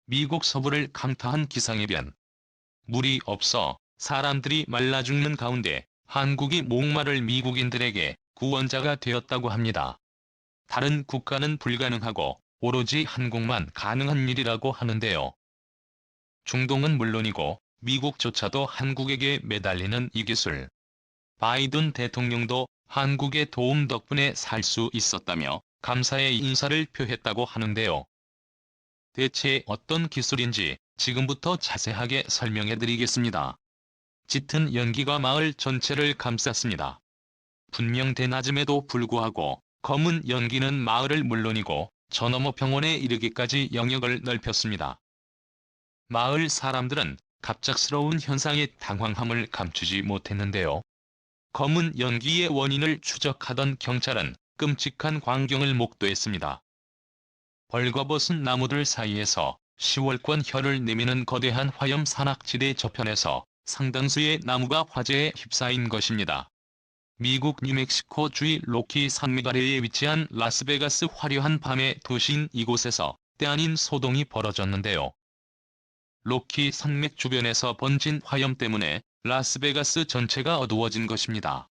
미국 서부를 강타한 기상이변. 물이 없어 사람들이 말라 죽는 가운데 한국이 목마를 미국인들에게 구원자가 되었다고 합니다. 다른 국가는 불가능하고 오로지 한국만 가능한 일이라고 하는데요. 중동은 물론이고 미국조차도 한국에게 매달리는 이 기술. 바이든 대통령도 한국의 도움 덕분에 살 수 있었다며 감사의 인사를 표했다고 하는데요. 대체 어떤 기술인지 지금부터 자세하게 설명해 드리겠습니다. 짙은 연기가 마을 전체를 감쌌습니다. 분명 대낮임에도 불구하고 검은 연기는 마을을 물론이고 저 너머 병원에 이르기까지 영역을 넓혔습니다. 마을 사람들은 갑작스러운 현상에 당황함을 감추지 못했는데요. 검은 연기의 원인을 추적하던 경찰은 끔찍한 광경을 목도했습니다. 벌거벗은 나무들 사이에서 10월권 혀를 내미는 거대한 화염 산악지대 저편에서 상당수의 나무가 화재에 휩싸인 것입니다. 미국 뉴멕시코 주의 로키 산맥 아래에 위치한 라스베가스 화려한 밤의 도시인 이곳에서 때 아닌 소동이 벌어졌는데요. 로키 산맥 주변에서 번진 화염 때문에 라스베가스 전체가 어두워진 것입니다.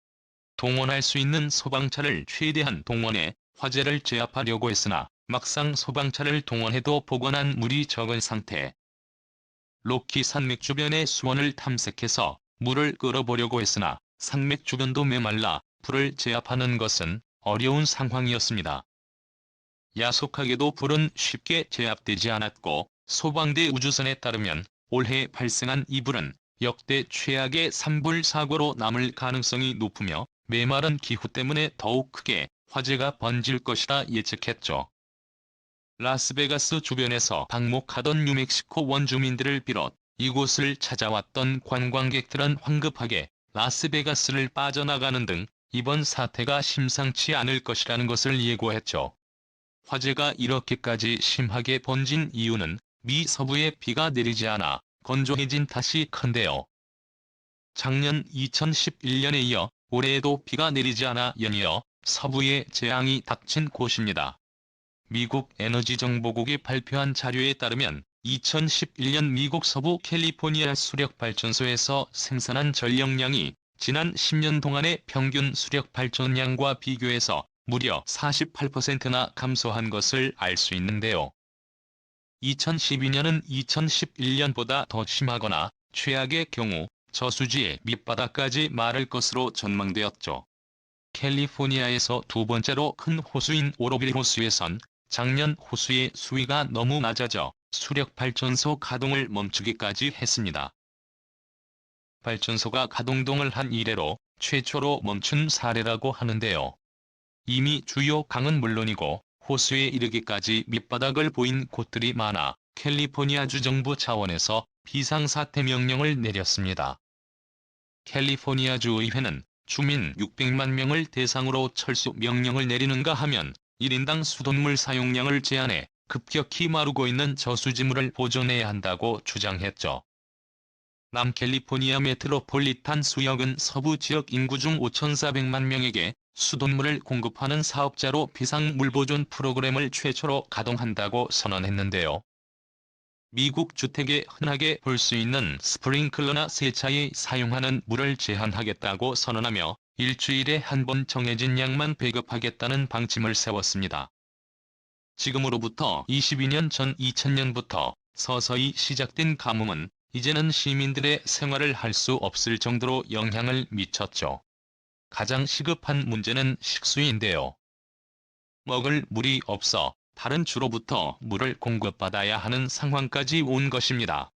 동원할 수 있는 소방차를 최대한 동원해 화재를 제압하려고 했으나 막상 소방차를 동원해도 복원한 물이 적은 상태. 로키 산맥 주변의 수원을 탐색해서 물을 끌어보려고 했으나 산맥 주변도 메말라 불을 제압하는 것은 어려운 상황이었습니다. 야속하게도 불은 쉽게 제압되지 않았고 소방대 우주선에 따르면 올해 발생한 이 불은 역대 최악의 산불 사고로 남을 가능성이 높으며 메마른 기후 때문에 더욱 크게 화재가 번질 것이라 예측했죠. 라스베가스 주변에서 방목하던 뉴멕시코 원주민들을 비롯 이곳을 찾아왔던 관광객들은 황급하게 라스베가스를 빠져나가는 등 이번 사태가 심상치 않을 것이라는 것을 예고했죠. 화재가 이렇게까지 심하게 번진 이유는 미 서부에 비가 내리지 않아 건조해진 탓이 큰데요. 작년 2011년에 이어 올해에도 비가 내리지 않아 연이어 서부에 재앙이 닥친 곳입니다. 미국 에너지정보국이 발표한 자료에 따르면 2011년 미국 서부 캘리포니아 수력발전소에서 생산한 전력량이 지난 10년 동안의 평균 수력발전량과 비교해서 무려 48%나 감소한 것을 알 수 있는데요. 2012년은 2011년보다 더 심하거나 최악의 경우 저수지의 밑바닥까지 마를 것으로 전망되었죠. 캘리포니아에서 두 번째로 큰 호수인 오로빌 호수에선 작년 호수의 수위가 너무 낮아져 수력발전소 가동을 멈추기까지 했습니다. 발전소가 가동동을 한 이래로 최초로 멈춘 사례라고 하는데요. 이미 주요 강은 물론이고 호수에 이르기까지 밑바닥을 보인 곳들이 많아 캘리포니아주 정부 차원에서 비상사태 명령을 내렸습니다. 캘리포니아주 의회는 주민 600만 명을 대상으로 철수 명령을 내리는가 하면 1인당 수돗물 사용량을 제한해 급격히 마르고 있는 저수지물을 보존해야 한다고 주장했죠. 남캘리포니아 메트로폴리탄 수역은 서부 지역 인구 중 5,400만 명에게 수돗물을 공급하는 사업자로 비상물보존 프로그램을 최초로 가동한다고 선언했는데요. 미국 주택에 흔하게 볼 수 있는 스프링클러나 세차에 사용하는 물을 제한하겠다고 선언하며 일주일에 한 번 정해진 양만 배급하겠다는 방침을 세웠습니다. 지금으로부터 22년 전 2000년부터 서서히 시작된 가뭄은 이제는 시민들의 생활을 할 수 없을 정도로 영향을 미쳤죠. 가장 시급한 문제는 식수인데요. 먹을 물이 없어 다른 주로부터 물을 공급받아야 하는 상황까지 온 것입니다.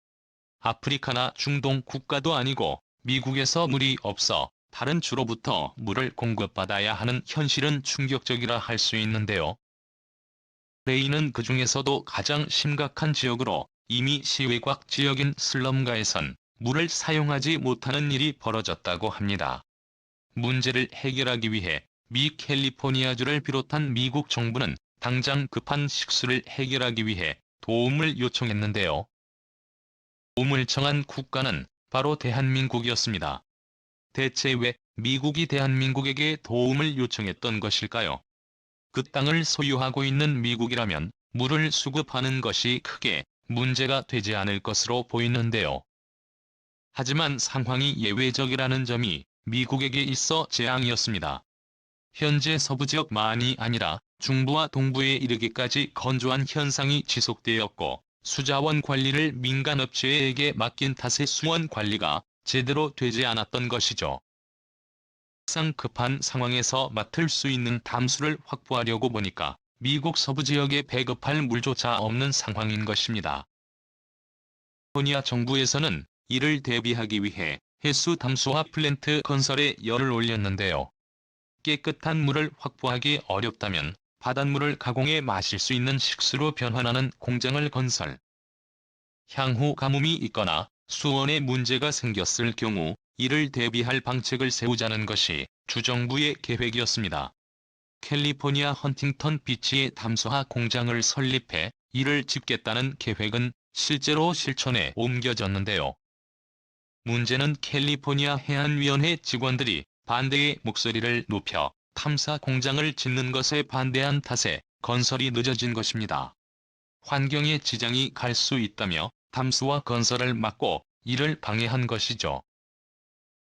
아프리카나 중동 국가도 아니고 미국에서 물이 없어 다른 주로부터 물을 공급받아야 하는 현실은 충격적이라 할 수 있는데요. 레이는 그 중에서도 가장 심각한 지역으로 이미 시외곽 지역인 슬럼가에선 물을 사용하지 못하는 일이 벌어졌다고 합니다. 문제를 해결하기 위해 미 캘리포니아주를 비롯한 미국 정부는 당장 급한 식수를 해결하기 위해 도움을 요청했는데요. 도움을 청한 국가는 바로 대한민국이었습니다. 대체 왜 미국이 대한민국에게 도움을 요청했던 것일까요? 그 땅을 소유하고 있는 미국이라면 물을 수급하는 것이 크게 문제가 되지 않을 것으로 보이는데요. 하지만 상황이 예외적이라는 점이 미국에게 있어 재앙이었습니다. 현재 서부 지역만이 아니라 중부와 동부에 이르기까지 건조한 현상이 지속되었고, 수자원 관리를 민간 업체에게 맡긴 탓에 수원 관리가 제대로 되지 않았던 것이죠. 막상 급한 상황에서 맡을 수 있는 담수를 확보하려고 보니까 미국 서부 지역에 배급할 물조차 없는 상황인 것입니다. 캘리포니아 정부에서는 이를 대비하기 위해 해수 담수화 플랜트 건설에 열을 올렸는데요. 깨끗한 물을 확보하기 어렵다면 바닷물을 가공해 마실 수 있는 식수로 변환하는 공장을 건설. 향후 가뭄이 있거나 수원에 문제가 생겼을 경우 이를 대비할 방책을 세우자는 것이 주정부의 계획이었습니다. 캘리포니아 헌팅턴 비치에 담수화 공장을 설립해 이를 짓겠다는 계획은 실제로 실천에 옮겨졌는데요. 문제는 캘리포니아 해안위원회 직원들이 반대의 목소리를 높여 탐사 공장을 짓는 것에 반대한 탓에 건설이 늦어진 것입니다. 환경에 지장이 갈 수 있다며 담수화 건설을 막고 이를 방해한 것이죠.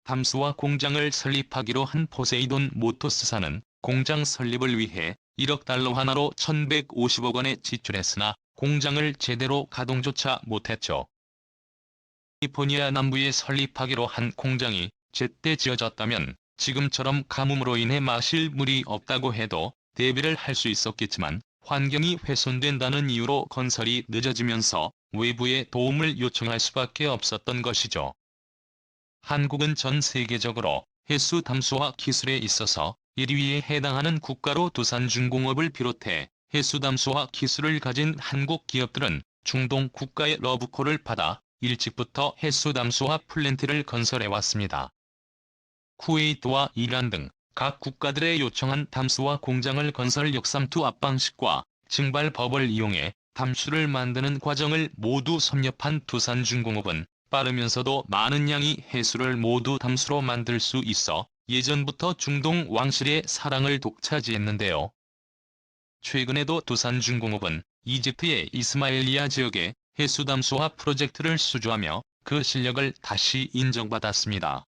담수화 공장을 설립하기로 한 포세이돈 모터스사는 공장 설립을 위해 1억 달러 하나로 1,150억 원에 지출했으나 공장을 제대로 가동조차 못했죠. 캘리포니아 남부에 설립하기로 한 공장이 제때 지어졌다면 지금처럼 가뭄으로 인해 마실 물이 없다고 해도 대비를 할 수 있었겠지만, 환경이 훼손된다는 이유로 건설이 늦어지면서 외부의 도움을 요청할 수밖에 없었던 것이죠. 한국은 전 세계적으로 해수 담수화 기술에 있어서 1위에 해당하는 국가로 두산중공업을 비롯해 해수 담수화 기술을 가진 한국 기업들은 중동 국가의 러브콜을 받아 일찍부터 해수 담수화 플랜트를 건설해왔습니다. 쿠웨이트와 이란 등 각 국가들의 요청한 담수화 공장을 건설 역삼투 압방식과 증발법을 이용해 담수를 만드는 과정을 모두 섭렵한 두산중공업은 빠르면서도 많은 양의 해수를 모두 담수로 만들 수 있어 예전부터 중동 왕실의 사랑을 독차지했는데요. 최근에도 두산중공업은 이집트의 이스마일리아 지역에 해수 담수화 프로젝트를 수주하며 그 실력을 다시 인정받았습니다.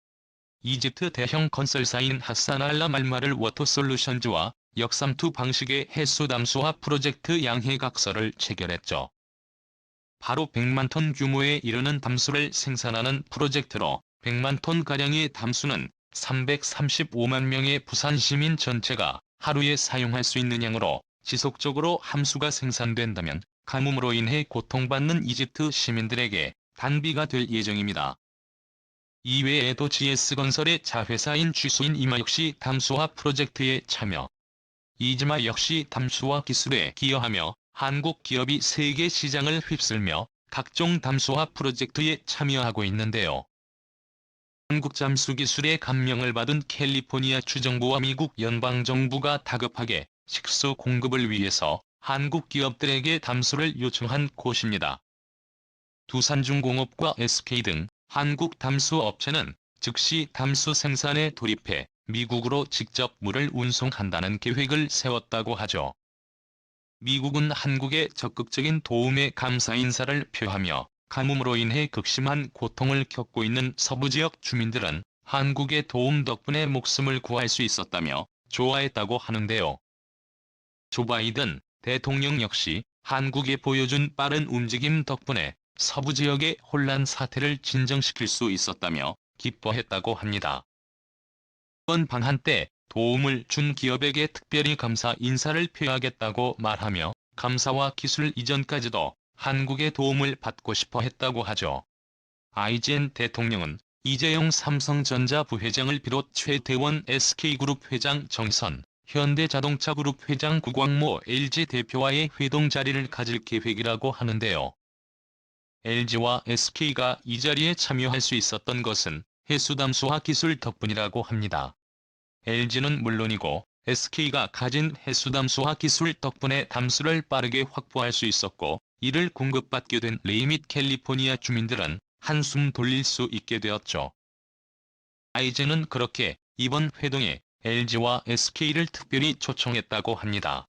이집트 대형 건설사인 하산 알라 말마를 워터솔루션즈와 역삼투 방식의 해수 담수화 프로젝트 양해각서를 체결했죠. 바로 100만 톤 규모에 이르는 담수를 생산하는 프로젝트로 100만 톤가량의 담수는 335만 명의 부산 시민 전체가 하루에 사용할 수 있는 양으로 지속적으로 함수가 생산된다면 가뭄으로 인해 고통받는 이집트 시민들에게 단비가 될 예정입니다. 이외에도 GS건설의 자회사인 쥐수인이마 역시 담수화 프로젝트에 참여. 이지마 역시 담수화 기술에 기여하며 한국 기업이 세계 시장을 휩쓸며 각종 담수화 프로젝트에 참여하고 있는데요. 한국 잠수 기술에 감명을 받은 캘리포니아 주정부와 미국 연방정부가 다급하게 식수 공급을 위해서 한국 기업들에게 담수를 요청한 곳입니다. 두산중공업과 SK 등 한국 담수 업체는 즉시 담수 생산에 돌입해 미국으로 직접 물을 운송한다는 계획을 세웠다고 하죠. 미국은 한국의 적극적인 도움에 감사 인사를 표하며 가뭄으로 인해 극심한 고통을 겪고 있는 서부 지역 주민들은 한국의 도움 덕분에 목숨을 구할 수 있었다며 좋아했다고 하는데요. 조 바이든 대통령 역시 한국이 보여준 빠른 움직임 덕분에 서부 지역의 혼란 사태를 진정시킬 수 있었다며 기뻐했다고 합니다. 이번 방한 때 도움을 준 기업에게 특별히 감사 인사를 표하겠다고 말하며 감사와 기술 이전까지도 한국의 도움을 받고 싶어 했다고 하죠. 아이젠 대통령은 이재용 삼성전자 부회장을 비롯 최태원 SK그룹 회장 정선, 현대자동차그룹 회장 구광모 LG 대표와의 회동 자리를 가질 계획이라고 하는데요. LG와 SK가 이 자리에 참여할 수 있었던 것은 해수 담수화 기술 덕분이라고 합니다. LG는 물론이고 SK가 가진 해수 담수화 기술 덕분에 담수를 빠르게 확보할 수 있었고, 이를 공급받게 된 레이 및 캘리포니아 주민들은 한숨 돌릴 수 있게 되었죠. 아이젠은 그렇게 이번 회동에 LG와 SK를 특별히 초청했다고 합니다.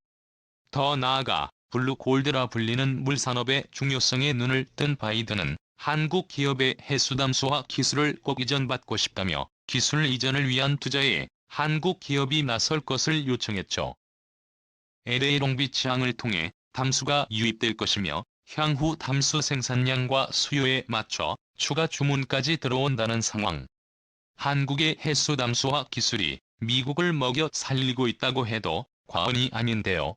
더 나아가 블루 골드라 불리는 물산업의 중요성에 눈을 뜬 바이든은 한국 기업의 해수 담수화 기술을 꼭 이전받고 싶다며 기술 이전을 위한 투자에 한국 기업이 나설 것을 요청했죠. LA 롱비치항을 통해 담수가 유입될 것이며 향후 담수 생산량과 수요에 맞춰 추가 주문까지 들어온다는 상황. 한국의 해수 담수화 기술이 미국을 먹여 살리고 있다고 해도 과언이 아닌데요.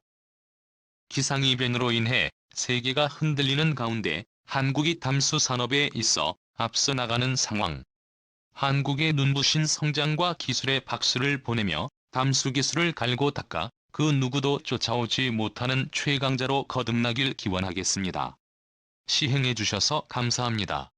기상이변으로 인해 세계가 흔들리는 가운데 한국이 담수 산업에 있어 앞서 나가는 상황. 한국의 눈부신 성장과 기술에 박수를 보내며 담수 기술을 갈고 닦아 그 누구도 쫓아오지 못하는 최강자로 거듭나길 기원하겠습니다. 시행해 주셔서 감사합니다.